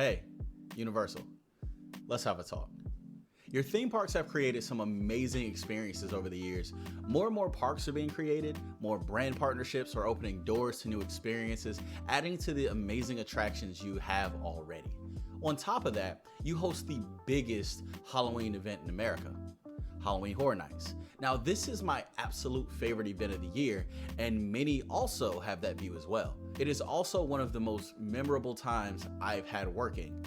Hey, Universal, let's have a talk. Your theme parks have created some amazing experiences over the years. More and more parks are being created, more brand partnerships are opening doors to new experiences, adding to the amazing attractions you have already. On top of that, you host the biggest Halloween event in America, Halloween Horror Nights. Now, this is my absolute favorite event of the year, and many also have that view as well. It is also one of the most memorable times I've had working,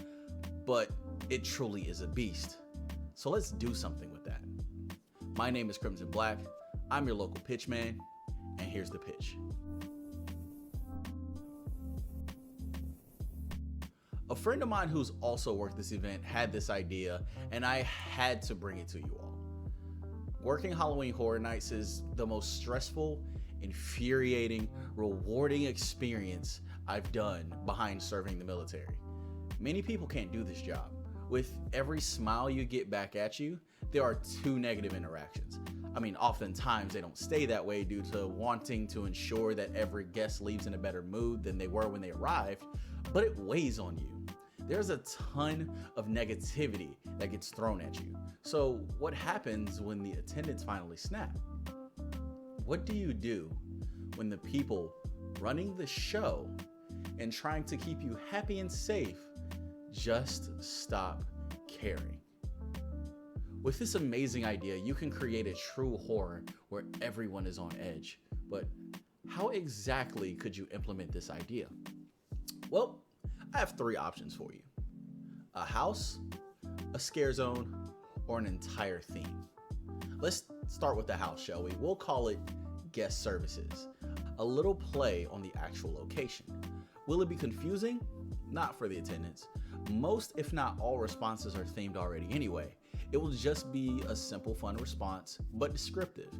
but it truly is a beast. So let's do something with that. My name is Crimson Black, I'm your local pitchman, and here's the pitch. A friend of mine who's also worked this event had this idea, and I had to bring it to you all. Working Halloween Horror Nights is the most stressful, infuriating, rewarding experience I've done behind serving the military. Many people can't do this job. With every smile you get back at you, there are two negative interactions. I mean, oftentimes they don't stay that way due to wanting to ensure that every guest leaves in a better mood than they were when they arrived, but it weighs on you. There's a ton of negativity that gets thrown at you. So what happens when the attendants finally snap? What do you do when the people running the show and trying to keep you happy and safe just stop caring? With this amazing idea, you can create a true horror where everyone is on edge. But how exactly could you implement this idea? Well, I have three options for you: a house, a scare zone, or an entire theme. Let's start with the house, shall we? We'll call it guest services. A little play on the actual location. Will it be confusing? Not for the attendants. Most, if not all, responses are themed already anyway. It will just be a simple, fun response, but descriptive.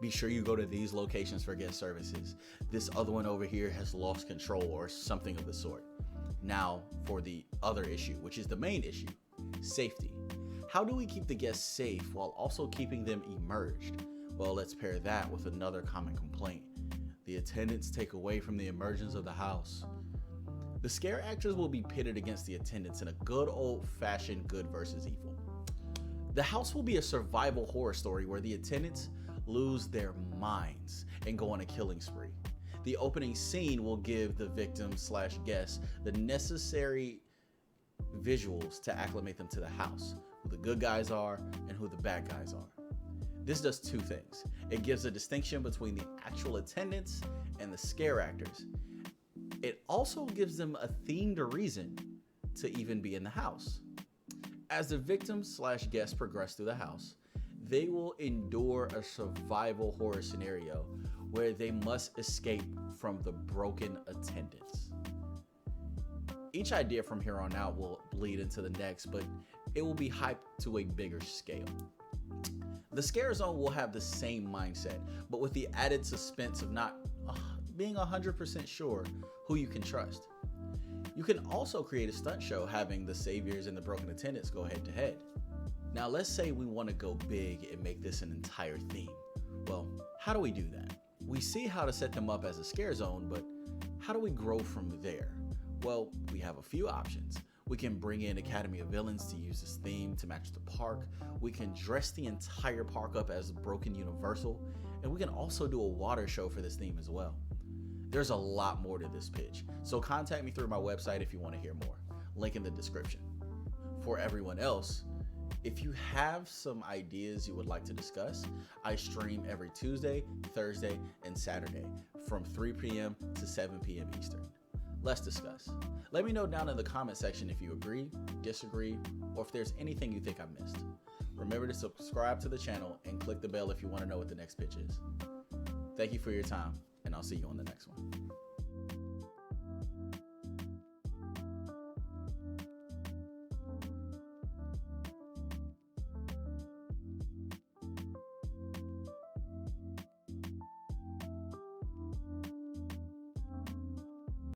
Be sure you go to these locations for guest services. This other one over here has lost control, or something of the sort. Now, for the other issue, which is the main issue, safety. How do we keep the guests safe while also keeping them immersed? Well, let's pair that with another common complaint. The attendants take away from the immersions of the house. The scare actors will be pitted against the attendants in a good old-fashioned good versus evil. The house will be a survival horror story where the attendants lose their minds and go on a killing spree. The opening scene will give the victim/guests the necessary visuals to acclimate them to the house, who the good guys are and who the bad guys are. This does two things. It gives a distinction between the actual attendants and the scare actors. It also gives them a themed reason to even be in the house. As the victims/guests progress through the house, they will endure a survival horror scenario where they must escape from the broken attendants. Each idea from here on out will bleed into the next, but it will be hyped to a bigger scale. The scare zone will have the same mindset, but with the added suspense of not being 100% sure who you can trust. You can also create a stunt show having the saviors and the broken attendants go head to head. Now let's say we want to go big and make this an entire theme. Well, how do we do that? We see how to set them up as a scare zone, but how do we grow from there? Well, we have a few options. We can bring in Academy of Villains to use this theme to match the park. We can dress the entire park up as Broken Universal, and we can also do a water show for this theme as well. There's a lot more to this pitch, so contact me through my website if you want to hear more. Link in the description. For everyone else, if you have some ideas you would like to discuss, I stream every Tuesday, Thursday, and Saturday from 3 p.m. to 7 p.m. Eastern. Let's discuss. Let me know down in the comment section if you agree, disagree, or if there's anything you think I missed. Remember to subscribe to the channel and click the bell if you want to know what the next pitch is. Thank you for your time, and I'll see you on the next one.